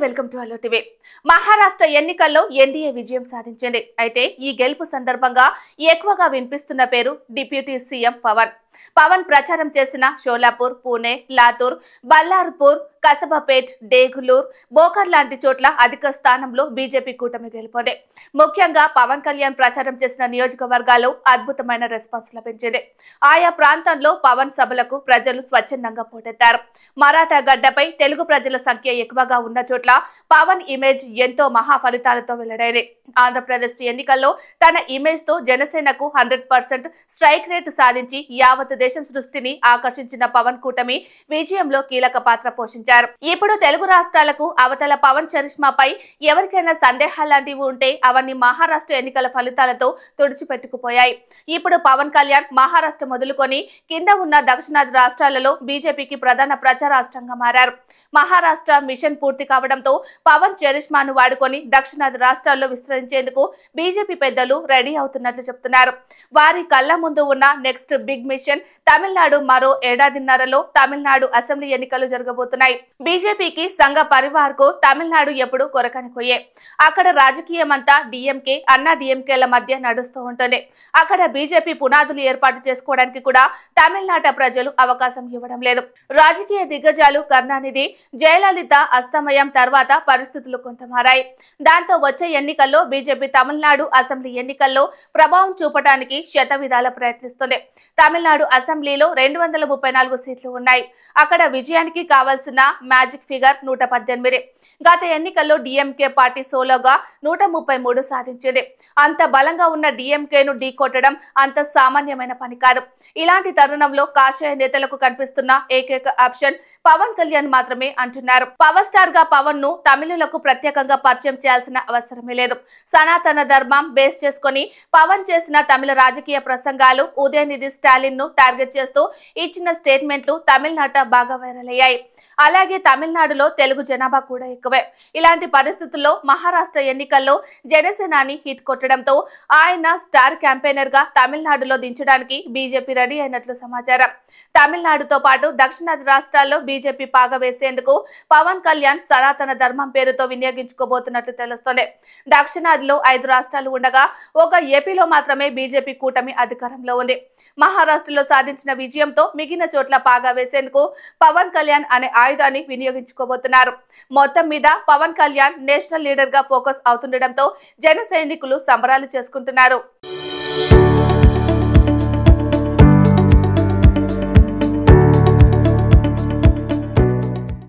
Welcome to hello TV. Maharashtra ఎన్నికల్లో NDA విజయం సాధించింది. అయితే ఈ గెలుపు సందర్భంగా ఎక్కువగా వినిపిస్తున్న పేరు డిప్యూటీ సీఎం పవన్. పవన్ ప్రచారం చేసిన షోలాపూర్, పూణే, లాతూర్, బల్లార్పూర్, కసబాపేట్, డేగులూర్, బోకర్ లాంటి చోట్ల అధిక స్థానంలో బీజేపీ కూటమి గెలుపొంది. ముఖ్యంగా పవన్ కళ్యాణ్ ప్రచారం చేసిన నియోజకవర్గాల్లో అద్భుతమైన రెస్పాన్స్ లభించింది. ఆయా ప్రాంతాల్లో పవన్ సభలకు ప్రజలు స్వచ్ఛందంగా పోటెత్తారు. మరాఠా గడ్డపై తెలుగు ప్రజల సంఖ్య ఎక్కువగా ఉన్న చోట్ల పవన్ ఇమేజ్ ఎంతో మహా ఫలితాలతో వెల్లడైంది. ఆంధ్రప్రదేశ్ ఎన్నికల్లో తన ఇమేజ్ తో జనసేనకు 100% స్ట్రైక్ రేట్ సాధించి యావత్ దేశం దృష్టిని ఆకర్షించిన పవన్ కూటమి విజయంలో కీలక పాత్ర పోషించారు. ఇప్పుడు తెలుగు రాష్ట్రాలకు అవతల పవన్ చరిష్మాపై ఎవరికైనా సందేహాలాంటివి ఉంటే అవన్నీ మహారాష్ట్ర ఎన్నికల ఫలితాలతో తుడిచిపెట్టుకుపోయాయి. ఇప్పుడు పవన్ కళ్యాణ్ మహారాష్ట్ర మొదలుకొని కింద ఉన్న దక్షిణాది రాష్ట్రాలలో బీజేపీకి ప్రధాన ప్రచారాస్త్రంగా మారారు. మహారాష్ట్ర మిషన్ పూర్తి కావడంతో పవన్ చరిష్మాను వాడుకొని దక్షిణాది రాష్ట్రాల్లో విస్తరించేందుకు బీజేపీ పెద్దలు రెడీ అవుతున్నట్లు చెప్తున్నారు. వారి కళ్ళ ముందు ఉన్న నెక్స్ట్ బిగ్ మిషన్ తమిళనాడు. మరో ఏడాదిన్నరలో తమిళనాడు అసెంబ్లీ ఎన్నికలు జరగబోతున్నాయి. బీజేపీకి సంఘ పరివార్ కు తమిళనాడు ఎప్పుడు కొరకని కొయ్యే. అక్కడ రాజకీయమంతా డిఎంకే, అన్నా డిఎంకేల మధ్య నడుస్తూ ఉంటుంది. అక్కడ బీజేపీ పునాదులు ఏర్పాటు చేసుకోవడానికి కూడా తమిళనాట ప్రజలు అవకాశం ఇవ్వడం లేదు. రాజకీయ దిగ్గజాలు కరుణానిధి, జయలలిత అస్తమయం తర్వాత పరిస్థితులు కొంత మారాయి. దాంతో వచ్చే ఎన్నికల్లో బీజేపీ తమిళనాడు అసెంబ్లీ ఎన్నికల్లో ప్రభావం చూపడానికి శతవిధాల ప్రయత్నిస్తుంది. తమిళనాడు అసెంబ్లీలో 234 సీట్లు ఉన్నాయి. అక్కడ విజయానికి కావాల్సిన మ్యాజిక్ ఫిగర్ 118. గత ఎన్నికల్లో డిఎంకే పార్టీ సోలోగా 133 సాధించింది. అంత బలంగా ఉన్న డిఎంకేను ఢీకొట్టడం అంత సామాన్యమైన పని కాదు. ఇలాంటి తరుణంలో కాషాయ నేతలకు కనిపిస్తున్న ఏకైక ఆప్షన్ పవన్ కళ్యాణ్ మాత్రమే అంటున్నారు. పవర్ స్టార్ గా పవన్ ను తమిళులకు ప్రత్యేకంగా పరిచయం చేయాల్సిన అవసరమే లేదు. సనాతన ధర్మం బేస్ చేసుకుని పవన్ చేసిన తమిళ రాజకీయ ప్రసంగాలు, ఉదయనిధి స్టాలిన్ ను టార్గెట్ చేస్తూ ఇచ్చిన స్టేట్మెంట్లు తమిళనాట బాగా వైరల్ అయ్యాయి. అలాగే తమిళనాడులో తెలుగు జనాభా కూడా ఎక్కువే. ఇలాంటి పరిస్థితుల్లో మహారాష్ట్ర ఎన్నికల్లో జనసేనాని హిట్ కొట్టడంతో ఆయన స్టార్ క్యాంపెయినర్ గా తమిళనాడులో దించడానికి బీజేపీ రెడీ అయినట్లు సమాచారం. తమిళనాడుతో పాటు దక్షిణాది రాష్ట్రాల్లో బీజేపీ పాగా వేసేందుకు పవన్ కళ్యాణ్ సనాతన ధర్మం పేరుతో వినియోగించుకోబోతున్నట్లు తెలుస్తోంది. దక్షిణాదిలో 5 రాష్ట్రాలు ఉండగా ఒక ఏపీలో మాత్రమే బీజేపీ కూటమి అధికారంలో ఉంది. మహారాష్ట్రలో సాధించిన విజయంతో మిగిలిన చోట్ల పాగా వేసేందుకు పవన్ కళ్యాణ్ అనే ఆయుధాన్ని వినియోగించుకోబోతున్నారు. మొత్తం మీద పవన్ కళ్యాణ్ నేషనల్ లీడర్ గా ఫోకస్ అవుతుండటంతో జన సైనికులు సంబరాలు చేసుకుంటున్నారు.